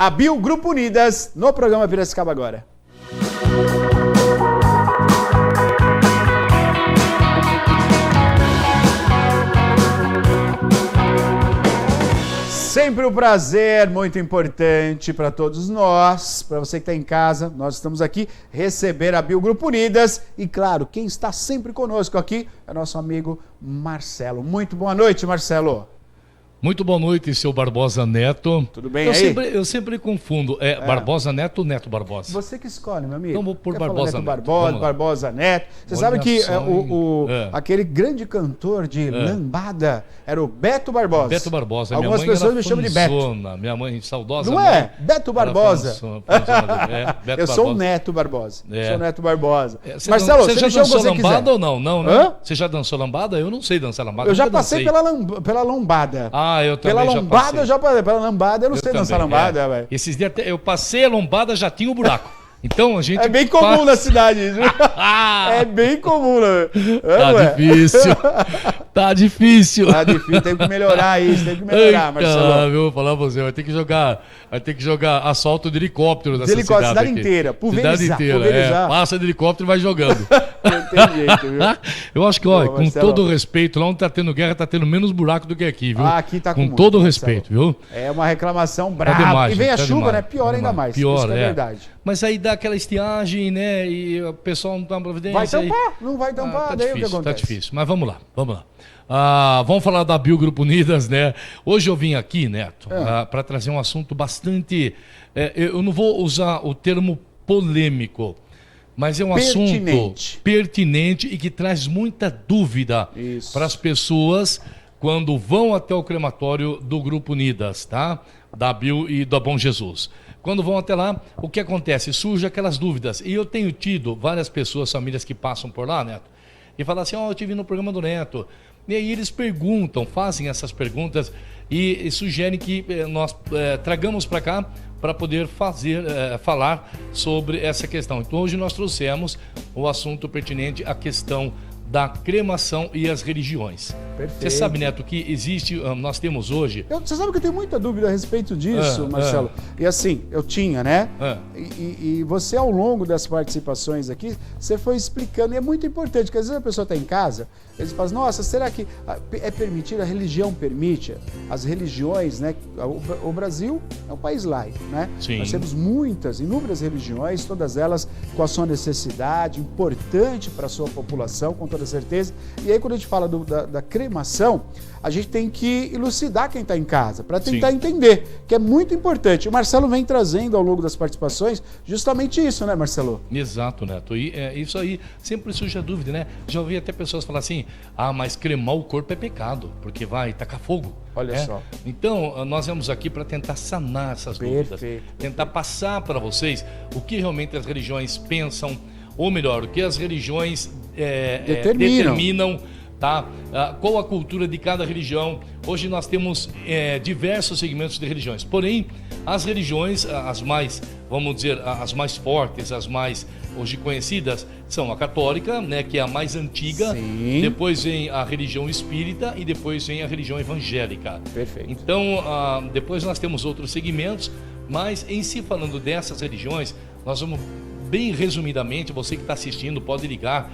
a Bio Grupo Unidas no programa Piracicaba Agora. Sempre um prazer muito importante para todos nós, para você que está em casa, nós estamos aqui receber a Bio Grupo Unidas e, claro, quem está sempre conosco aqui é nosso amigo Marcelo. Muito boa noite, Marcelo. Muito boa noite, seu Barbosa Neto. Tudo bem aí? Eu sempre confundo. Barbosa Neto ou Neto Barbosa? Você que escolhe, meu amigo. Então vou por Quer Barbosa falar Neto. Barbosa Neto. Você sabe que aquele grande cantor de lambada era o Beto Barbosa. Beto Barbosa. Algumas pessoas me chamam de Beto. Minha mãe saudosa. Não é? Beto Barbosa. Beto eu sou o Neto Barbosa. É. Sou o Neto Barbosa. Marcelo, você já dançou lambada quiser. ou não? Não, né? Hã? Você já dançou lambada? Eu não sei dançar lambada. Eu já passei pela lombada. Ah, eu também pela lombada eu já passei. Pela lambada eu não sei dançar lambada, velho. Esses dias eu passei a lombada, já tinha um buraco. Então a gente. É bem comum na cidade isso. É bem comum, né? Tá difícil. Tá difícil. Tá difícil, tem que melhorar isso, tem que melhorar, Marcelo. Eu vou falar pra você, vai ter que jogar assalto de helicóptero nessa cidade inteira, pulverizar. Passa de helicóptero e vai jogando. Não tem jeito, viu? Eu acho que, olha, com todo o respeito, lá onde tá tendo guerra, tá tendo menos buraco do que aqui, viu? Aqui tá com todo o respeito, viu? É uma reclamação brava. Demais, e vem a chuva, demais, né? Pior ainda mais. Pior, isso é verdade. Mas aí dá aquela estiagem, né? E o pessoal não toma providência. Vai tampar, não vai tampar, tá daí difícil, o que acontece? Tá difícil, mas vamos lá. Vamos falar da Bio Grupo Unidas, né? Hoje eu vim aqui, Neto, para trazer um assunto bastante... eu não vou usar o termo polêmico, mas é um assunto pertinente e que traz muita dúvida para as pessoas quando vão até o crematório do Grupo Unidas, tá? Da Bio e da Bom Jesus. Quando vão até lá, o que acontece? Surgem aquelas dúvidas. E eu tenho tido várias pessoas, famílias que passam por lá, Neto, e falam assim, eu tive no programa do Neto. E aí eles perguntam, fazem essas perguntas e sugerem que nós tragamos para cá para poder falar sobre essa questão. Então hoje nós trouxemos o assunto pertinente à questão da cremação e as religiões. Perfeito. Você sabe, Neto, que existe, nós temos hoje... Você sabe que eu tenho muita dúvida a respeito disso, Marcelo. E assim, eu tinha, né? E você, ao longo das participações aqui, você foi explicando, e é muito importante, porque às vezes a pessoa está em casa, eles falam, nossa, será que é permitido? A religião permite? As religiões, né? O Brasil é um país laico, né? Sim. Nós temos inúmeras religiões, todas elas com a sua necessidade, importante para a sua população, com toda certeza. E aí, quando a gente fala da cremação, a gente tem que elucidar quem está em casa, para tentar entender, que é muito importante. O Marcelo vem trazendo ao longo das participações justamente isso, né, Marcelo? Exato, Neto. E isso aí sempre surge a dúvida, né? Já ouvi até pessoas falar assim, mas cremar o corpo é pecado, porque vai tacar fogo. Olha só. Então, nós vamos aqui para tentar sanar essas dúvidas, tentar passar para vocês o que realmente as religiões pensam, ou melhor, o que as religiões determinam, tá? Qual a cultura de cada religião. Hoje nós temos diversos segmentos de religiões, porém as religiões, as mais, vamos dizer, as mais fortes, as mais hoje conhecidas, são a católica, né, que é a mais antiga. Sim. Depois vem a religião espírita e depois vem a religião evangélica. Perfeito. Então, depois nós temos outros segmentos, mas em si falando dessas religiões, nós vamos bem resumidamente, você que está assistindo pode ligar,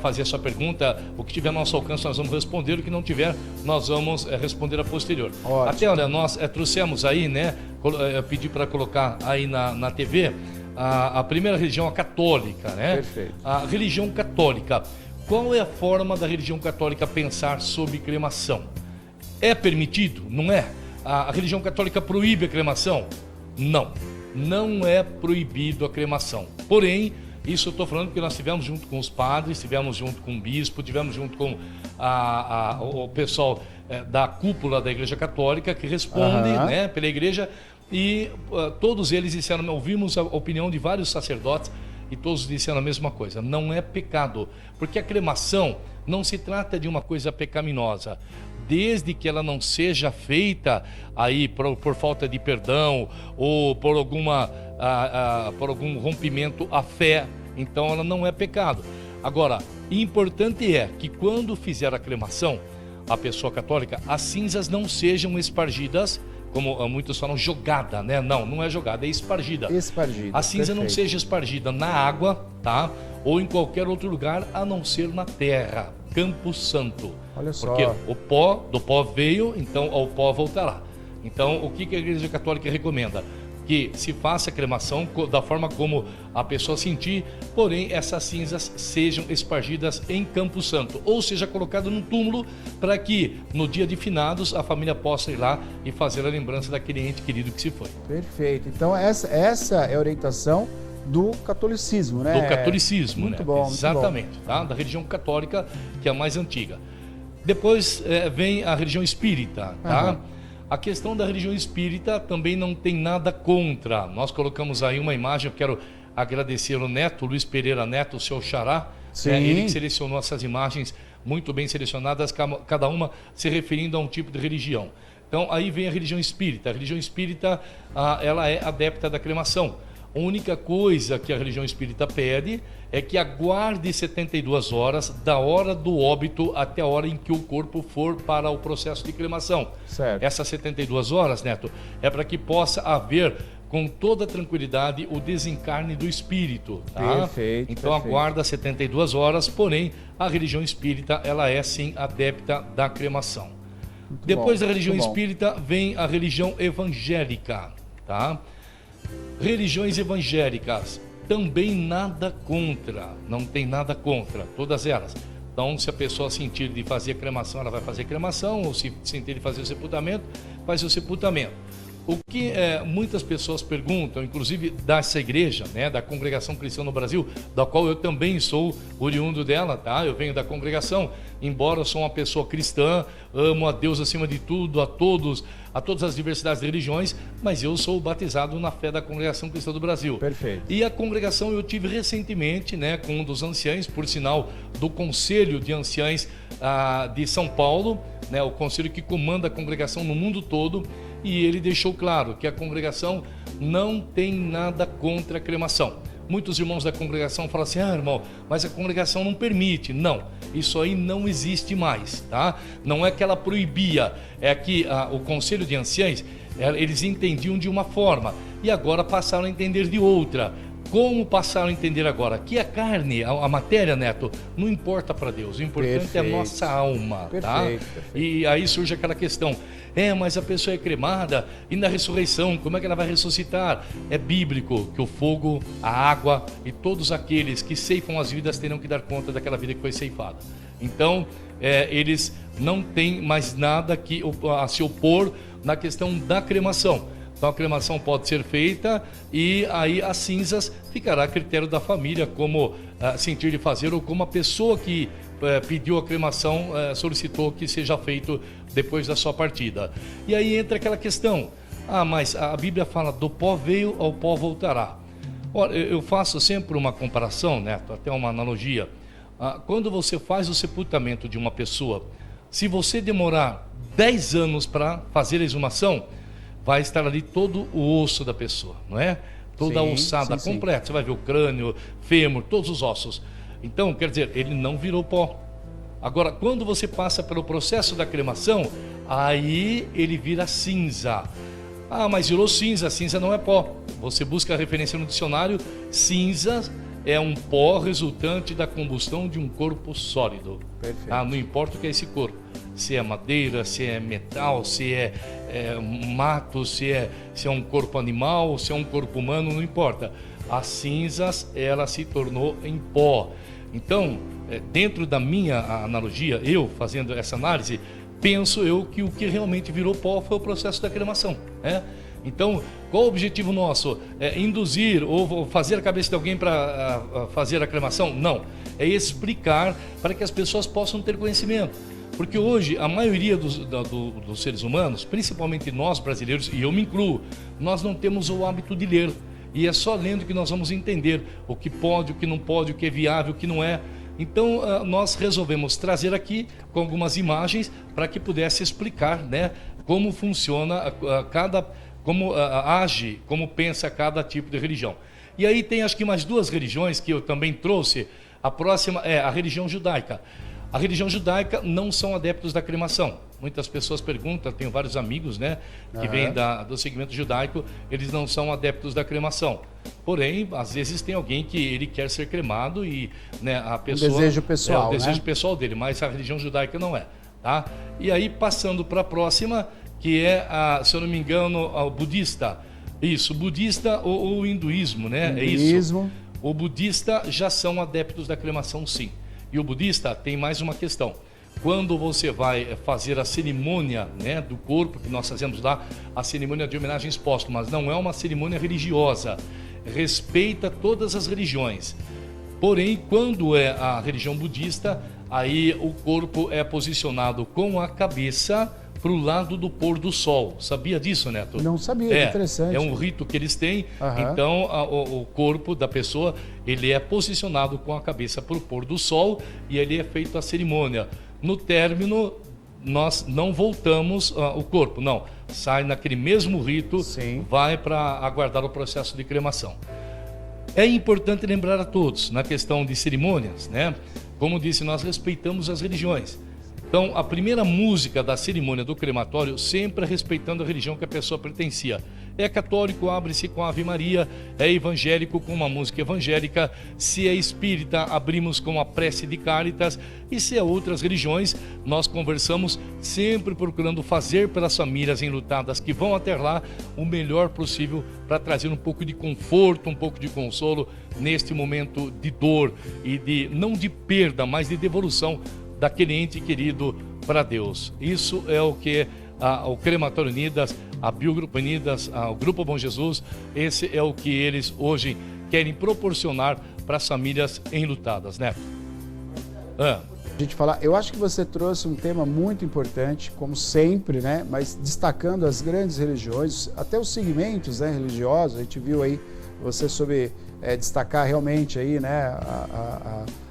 fazer a sua pergunta, o que tiver ao nosso alcance nós vamos responder, o que não tiver nós vamos responder a posterior. Ótimo. Até, olha, nós trouxemos aí, né, eu pedi para colocar aí na TV, a primeira religião, a católica, né? Perfeito. A religião católica. Qual é a forma da religião católica pensar sobre cremação? É permitido? Não é? A religião católica proíbe a cremação? Não. Não é proibido a cremação. Porém, isso eu estou falando porque nós estivemos junto com os padres, estivemos junto com o bispo, estivemos junto com o pessoal da cúpula da Igreja Católica, que responde, né, pela Igreja, e todos eles disseram, ouvimos a opinião de vários sacerdotes, e todos disseram a mesma coisa, não é pecado, porque a cremação não se trata de uma coisa pecaminosa, desde que ela não seja feita aí por falta de perdão ou por algum rompimento à fé, então ela não é pecado. Agora, importante é que quando fizer a cremação, a pessoa católica, as cinzas não sejam espargidas como muitos falam, jogada, né? Não é jogada, é espargida. Espargida. A cinza perfeito. não seja espargida na água, tá? Ou em qualquer outro lugar, a não ser na terra. Campo Santo. Olha só. Porque do pó veio, então ao pó voltará. Então, o que a Igreja Católica recomenda? Que se faça a cremação da forma como a pessoa sentir, porém essas cinzas sejam espargidas em Campo Santo, ou seja, colocado num túmulo para que no dia de finados a família possa ir lá e fazer a lembrança daquele ente querido que se foi. Perfeito. Então essa é a orientação do catolicismo, né? Do catolicismo, muito né? Bom, exatamente, muito bom. tá? Da religião católica, que é a mais antiga. Depois vem a religião espírita, tá? Uhum. A questão da religião espírita também não tem nada contra. Nós colocamos aí uma imagem, eu quero agradecer o Neto, Luiz Pereira Neto, o seu xará. Sim. Ele que selecionou essas imagens muito bem selecionadas, cada uma se referindo a um tipo de religião. Então aí vem a religião espírita. A religião espírita, ela é adepta da cremação. A única coisa que a religião espírita pede é que aguarde 72 horas da hora do óbito até a hora em que o corpo for para o processo de cremação. Certo. Essas 72 horas, Neto, é para que possa haver com toda tranquilidade o desencarne do espírito. Tá? Perfeito. Então perfeito. aguarda 72 horas, porém a religião espírita ela é sim adepta da cremação. Muito Depois bom, da religião muito bom. espírita vem a religião evangélica, tá? Religiões evangélicas, também nada contra, não tem nada contra, todas elas. Então, se a pessoa sentir de fazer cremação, ela vai fazer cremação, ou se sentir de fazer o sepultamento, faz o sepultamento. O que muitas pessoas perguntam, inclusive dessa igreja, né, da Congregação Cristã no Brasil, da qual eu também sou oriundo dela, tá? Eu venho da congregação, embora eu sou uma pessoa cristã, amo a Deus acima de tudo, a todas as diversidades de religiões, mas eu sou batizado na fé da Congregação Cristã do Brasil. Perfeito. E a congregação eu tive recentemente, né, com um dos anciães, por sinal do Conselho de Anciães de São Paulo, né, o conselho que comanda a congregação no mundo todo, e ele deixou claro que a congregação não tem nada contra a cremação. Muitos irmãos da congregação falam assim, irmão, mas a congregação não permite. Não, isso aí não existe mais, tá? Não é que ela proibia, é que o Conselho de Anciães, eles entendiam de uma forma e agora passaram a entender de outra. Como passaram a entender agora? Que a carne, a matéria, Neto, não importa para Deus. O importante é a nossa alma, tá? Perfeito. E aí surge aquela questão, mas a pessoa é cremada e na ressurreição, como é que ela vai ressuscitar? É bíblico que o fogo, a água e todos aqueles que ceifam as vidas terão que dar conta daquela vida que foi ceifada. Então, eles não têm mais nada a se opor na questão da cremação. Então a cremação pode ser feita e aí as cinzas ficará a critério da família como sentir de fazer ou como a pessoa que pediu a cremação solicitou que seja feito depois da sua partida. E aí entra aquela questão, mas a Bíblia fala do pó veio, ao pó voltará. Olha, eu faço sempre uma comparação, Neto, até uma analogia. Quando você faz o sepultamento de uma pessoa, se você demorar 10 anos para fazer a exumação, vai estar ali todo o osso da pessoa, não é? Toda a ossada completa. Você vai ver o crânio, fêmur, todos os ossos. Então, quer dizer, ele não virou pó. Agora, quando você passa pelo processo da cremação, aí ele vira cinza. Mas virou cinza, cinza não é pó. Você busca a referência no dicionário, cinza é um pó resultante da combustão de um corpo sólido. Perfeito. Não importa o que é esse corpo. Se é madeira, se é metal, se é mato, se é um corpo animal, se é um corpo humano, não importa. As cinzas, ela se tornou em pó. Então, dentro da minha analogia, eu fazendo essa análise, penso eu que o que realmente virou pó foi o processo da cremação, né? Então, qual o objetivo nosso? Induzir ou fazer a cabeça de alguém para fazer a cremação? Não, é explicar para que as pessoas possam ter conhecimento. Porque hoje a maioria dos seres humanos, principalmente nós brasileiros, e eu me incluo, nós não temos o hábito de ler. E é só lendo que nós vamos entender o que pode, o que não pode, o que é viável, o que não é. Então nós resolvemos trazer aqui com algumas imagens para que pudesse explicar, né, como funciona como age, como pensa cada tipo de religião. E aí tem acho que mais duas religiões que eu também trouxe. A próxima é a religião judaica. A religião judaica não são adeptos da cremação. Muitas pessoas perguntam, tenho vários amigos, né, que vêm do segmento judaico, eles não são adeptos da cremação. Porém, às vezes tem alguém que ele quer ser cremado e, né, a pessoa... O desejo pessoal, o desejo pessoal dele, mas a religião judaica não é, tá? E aí, passando para a próxima, que é, se eu não me engano, o budista. Isso, budista ou o hinduísmo, né? Hinduísmo. É isso. O budista já são adeptos da cremação, sim. E o budista tem mais uma questão. Quando você vai fazer a cerimônia, né, do corpo, que nós fazemos lá, a cerimônia de homenagens póstumas, não é uma cerimônia religiosa. Respeita todas as religiões. Porém, quando é a religião budista, aí o corpo é posicionado com a cabeça para o lado do pôr do sol. Sabia disso, Neto? Não sabia, interessante. É um rito que eles têm. Então, o corpo da pessoa, ele é posicionado com a cabeça para o pôr do sol e ele é feito a cerimônia. No término, nós não voltamos o corpo, não. Sai naquele mesmo rito, sim, vai para aguardar o processo de cremação. É importante lembrar a todos, na questão de cerimônias, né? Como disse, nós respeitamos as religiões. Então, a primeira música da cerimônia do crematório, sempre respeitando a religião que a pessoa pertencia. É católico, abre-se com a Ave Maria. É evangélico, com uma música evangélica. Se é espírita, abrimos com a prece de Cáritas. E se é outras religiões, nós conversamos sempre procurando fazer pelas famílias enlutadas que vão até lá o melhor possível para trazer um pouco de conforto, um pouco de consolo neste momento de dor e de, não de perda, mas de devolução daquele ente querido para Deus. Isso é o que o Crematório Unidas, a Biogrupo Unidas, o Grupo Bom Jesus, esse é o que eles hoje querem proporcionar para as famílias enlutadas, né? A gente falar, eu acho que você trouxe um tema muito importante, como sempre, né? Mas destacando as grandes religiões, até os segmentos, né, religiosos. A gente viu aí você sobre destacar realmente aí, né,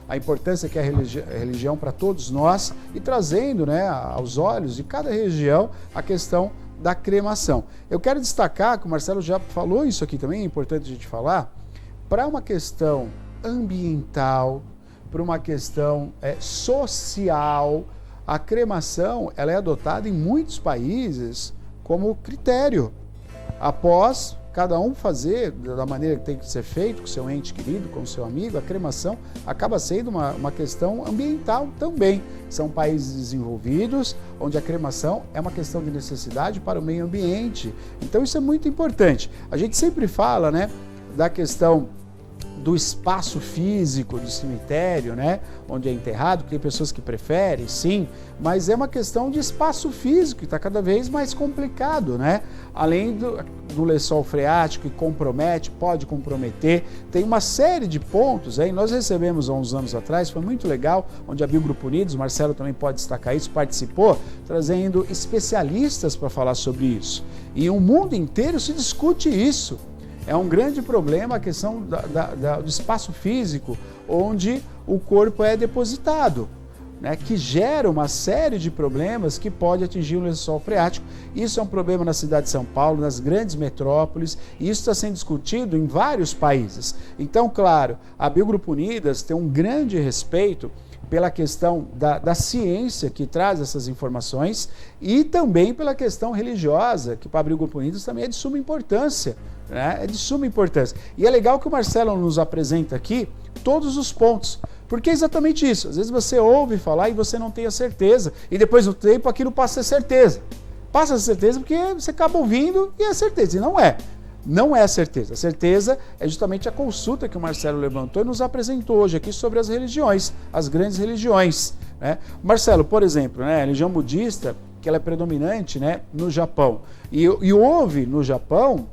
a importância que é a religião para todos nós e trazendo, né, aos olhos de cada região a questão da cremação. Eu quero destacar, que o Marcelo já falou isso aqui também, é importante a gente falar, para uma questão ambiental, para uma questão social, a cremação ela é adotada em muitos países como critério. Após cada um fazer da maneira que tem que ser feito, com seu ente querido, com seu amigo, a cremação acaba sendo uma questão ambiental também. São países desenvolvidos, onde a cremação é uma questão de necessidade para o meio ambiente. Então isso é muito importante. A gente sempre fala, né, da questão do espaço físico do cemitério, né, onde é enterrado, tem pessoas que preferem, sim, mas é uma questão de espaço físico que está cada vez mais complicado, né? Além do lençol freático que compromete, pode comprometer, tem uma série de pontos aí. Nós recebemos há uns anos atrás, foi muito legal, onde a Biogrupo Unidos, o Marcelo também pode destacar isso, participou, trazendo especialistas para falar sobre isso. E o mundo inteiro se discute isso. É um grande problema a questão do espaço físico onde o corpo é depositado, né, que gera uma série de problemas que pode atingir o lençol freático. Isso é um problema na cidade de São Paulo, nas grandes metrópoles, e isso está sendo discutido em vários países. Então, claro, a Biogrupo Unidas tem um grande respeito pela questão da ciência que traz essas informações e também pela questão religiosa, que para a Biogrupo Unidas também é de suma importância. É de suma importância. E é legal que o Marcelo nos apresenta aqui todos os pontos, porque é exatamente isso. Às vezes você ouve falar e você não tem a certeza, e depois do tempo aquilo passa a ser certeza. Passa a ser certeza porque você acaba ouvindo e é certeza, e não é. Não é a certeza. A certeza é justamente a consulta que o Marcelo levantou e nos apresentou hoje aqui sobre as religiões, as grandes religiões, né? Marcelo, por exemplo, né, a religião budista, que ela é predominante, né, no Japão, e houve no Japão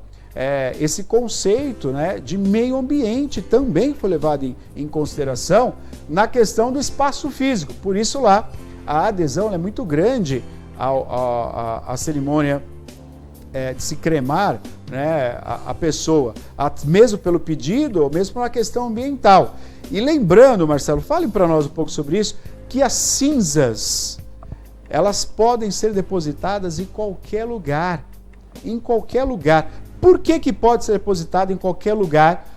esse conceito, né, de meio ambiente também foi levado em consideração na questão do espaço físico. Por isso lá a adesão é muito grande à cerimônia de se cremar, né, a pessoa, mesmo pelo pedido ou mesmo pela questão ambiental. E lembrando, Marcelo, fale para nós um pouco sobre isso, que as cinzas, elas podem ser depositadas em qualquer lugar. Em qualquer lugar. Por que pode ser depositado em qualquer lugar,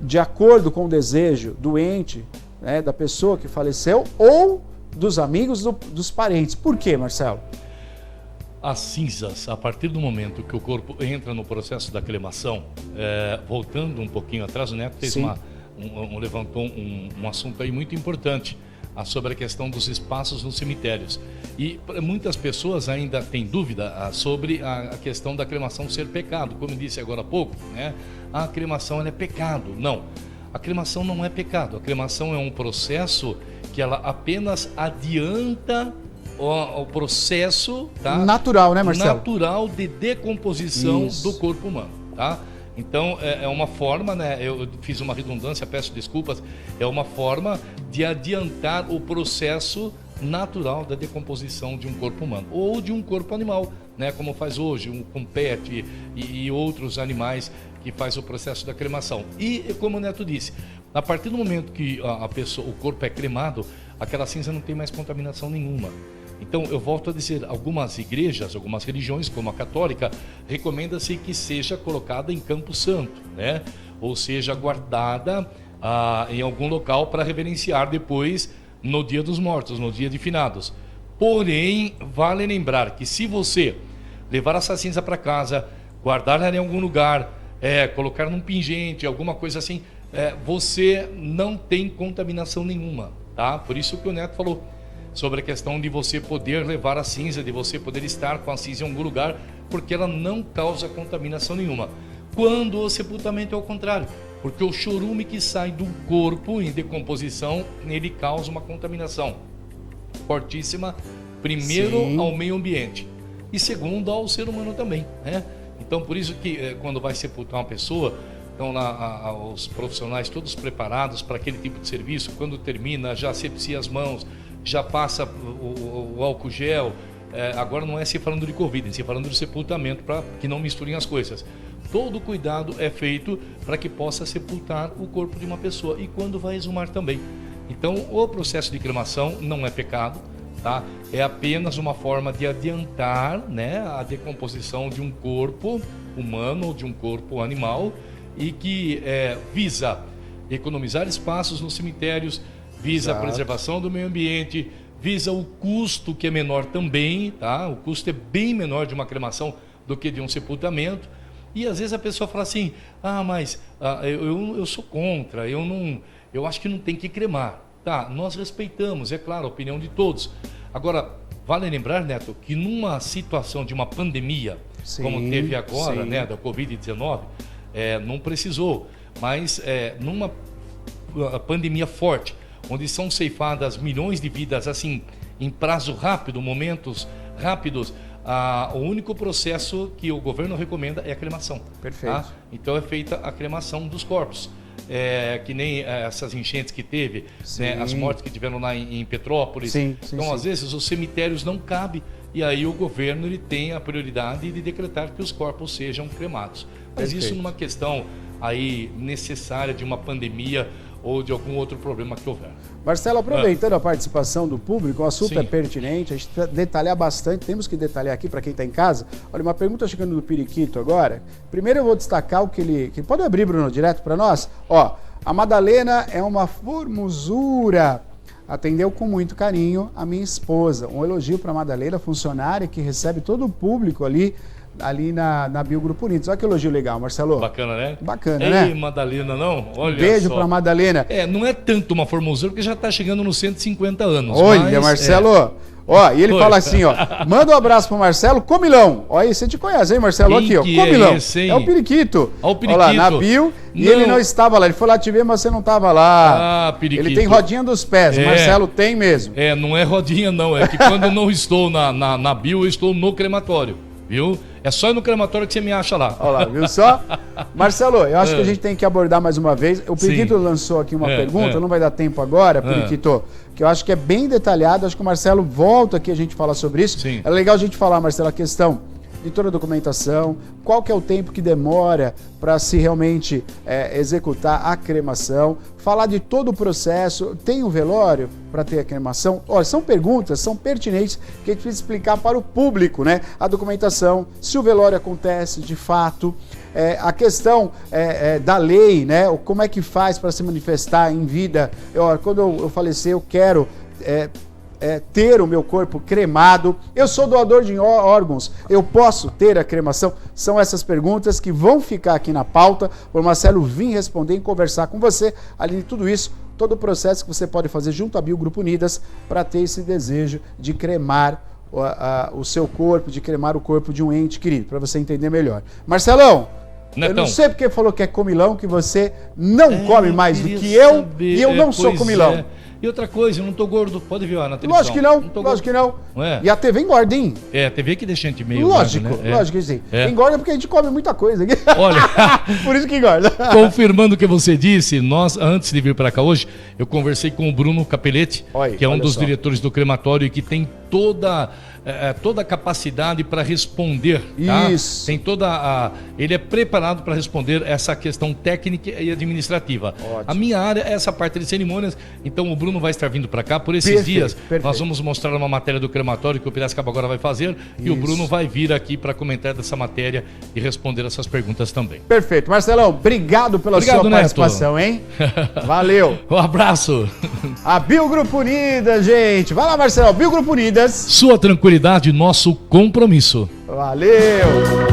de acordo com o desejo do ente, né, da pessoa que faleceu, ou dos amigos, dos parentes. Por quê, Marcelo? As cinzas, a partir do momento que o corpo entra no processo da cremação, voltando um pouquinho atrás, o Neto fez levantou um assunto aí muito importante sobre a questão dos espaços nos cemitérios. E muitas pessoas ainda têm dúvida sobre a questão da cremação ser pecado. Como eu disse agora há pouco, né? A cremação é pecado. Não, a cremação não é pecado. A cremação é um processo que ela apenas adianta o processo, tá? Natural, né, Marcelo? Natural de decomposição do corpo humano, tá? Então, é uma forma, né? Eu fiz uma redundância, peço desculpas. É uma forma de adiantar o processo natural da decomposição de um corpo humano ou de um corpo animal, né? Como faz hoje um pet e outros animais que faz o processo da cremação. E, como o Neto disse, a partir do momento que o corpo é cremado, aquela cinza não tem mais contaminação nenhuma. Então, eu volto a dizer, algumas igrejas, algumas religiões, como a católica, recomenda-se que seja colocada em Campo Santo, né? Ou seja, guardada em algum local para reverenciar depois no dia dos mortos, no dia de finados. Porém, vale lembrar que se você levar essa cinza para casa, guardar ela em algum lugar, colocar num pingente, alguma coisa assim, você não tem contaminação nenhuma, tá? Por isso que o Neto falou sobre a questão de você poder levar a cinza, de você poder estar com a cinza em algum lugar, porque ela não causa contaminação nenhuma. Quando o sepultamento é o contrário, porque o chorume que sai do corpo em decomposição, ele causa uma contaminação fortíssima, primeiro ao meio ambiente e segundo ao ser humano também, né? Então, por isso que quando vai sepultar uma pessoa, estão lá os profissionais todos preparados para aquele tipo de serviço. Quando termina, já asepsia as mãos, já passa o álcool gel. Agora não é se falando de Covid, é se falando de sepultamento, para que não misturem as coisas. Todo cuidado é feito para que possa sepultar o corpo de uma pessoa e quando vai exumar também. Então, o processo de cremação não é pecado, tá? É apenas uma forma de adiantar, né, a decomposição de um corpo humano ou de um corpo animal e que visa economizar espaços nos cemitérios, visa a preservação do meio ambiente, visa o custo que é menor também, tá? O custo é bem menor de uma cremação do que de um sepultamento. E às vezes a pessoa fala assim, mas eu sou contra, eu acho que não tem que cremar. Tá, nós respeitamos, é claro, a opinião de todos. Agora, vale lembrar, Neto, que numa situação de uma pandemia, como teve agora, né, da Covid-19, não precisou, mas numa pandemia forte, onde são ceifadas milhões de vidas assim em prazo rápido, momentos rápidos, o único processo que o governo recomenda é a cremação. Perfeito. Tá? Então é feita a cremação dos corpos. Que nem essas enchentes que teve, né, as mortes que tiveram lá em Petrópolis. Então, às vezes, os cemitérios não cabem e aí o governo ele tem a prioridade de decretar que os corpos sejam cremados. Mas isso numa questão aí necessária de uma pandemia ou de algum outro problema que houver. Marcelo, aproveitando a participação do público, o assunto é pertinente, a gente precisa detalhar bastante, temos que detalhar aqui para quem está em casa. Olha, uma pergunta chegando do Periquito agora. Primeiro eu vou destacar o que ele... Pode abrir, Bruno, direto para nós? Ó, a Madalena é uma formosura. Atendeu com muito carinho a minha esposa. Um elogio para a Madalena, funcionária que recebe todo o público ali na Biogrupo Unidos. Olha que elogio legal, Marcelo. Bacana, né? Bacana, né? Ei, Madalena, não? Olha beijo só. Pra Madalena. Não é tanto uma formosura, porque já tá chegando nos 150 anos. Olha, Marcelo. Ó, e ele fala assim, ó, manda um abraço pro Marcelo Comilão. Ó, aí você te conhece, hein, Marcelo? Aqui, ó, Comilão. É o Periquito. Ó, o Periquito. Olha lá, na bio, e ele não estava lá. Ele foi lá te ver, mas você não estava lá. Periquito. Ele tem rodinha dos pés, Marcelo tem mesmo. Não é rodinha não, é que quando eu não estou na bio, eu estou no crematório. Viu? É só no crematório que você me acha lá. Olha lá, viu só? Marcelo, eu acho que a gente tem que abordar mais uma vez. O Periquito lançou aqui uma pergunta, não vai dar tempo agora, Periquito, que eu acho que é bem detalhado. Acho que o Marcelo volta aqui a gente falar sobre isso. Sim. É legal a gente falar, Marcelo, a questão de toda a documentação, qual que é o tempo que demora para se realmente executar a cremação, falar de todo o processo, tem um velório para ter a cremação? Olha, são perguntas, são pertinentes que a gente precisa explicar para o público, né? A documentação, se o velório acontece de fato, a questão da lei, né? Como é que faz para se manifestar em vida? Quando eu falecer, eu quero ter o meu corpo cremado? Eu sou doador de órgãos, eu posso ter a cremação? São essas perguntas que vão ficar aqui na pauta, para o Marcelo vir responder e conversar com você. Além de tudo isso, todo o processo que você pode fazer junto à Biogrupo Unidas para ter esse desejo de cremar o seu corpo, de cremar o corpo de um ente querido, para você entender melhor. Marcelão, Netão, eu não sei porque falou que é comilão, que você não come mais do que eu, e eu não sou comilão. E outra coisa, eu não tô gordo, pode ver lá na televisão. Lógico que não, lógico que não. E a TV engorda, hein? A TV que deixa a gente meio lógico, gordo, né? Lógico que sim. Engorda porque a gente come muita coisa aqui. Olha, por isso que engorda. Confirmando o que você disse, nós, antes de vir para cá hoje, eu conversei com o Bruno Capelletti, que é um dos diretores do crematório e que tem toda a capacidade para responder. Tá? Isso. Tem ele é preparado para responder essa questão técnica e administrativa. Ótimo. A minha área é essa parte de cerimônias, então o Bruno vai estar vindo para cá por esses dias. Nós vamos mostrar uma matéria do crematório que o Piracicaba agora vai fazer e o Bruno vai vir aqui para comentar dessa matéria e responder essas perguntas também. Perfeito. Marcelão, obrigado pela sua participação, hein? Valeu. Um abraço. A Biogrupo Unidas, gente. Vai lá, Marcelão. Biogrupo Unidas. Sua tranquilidade, nosso compromisso. Valeu.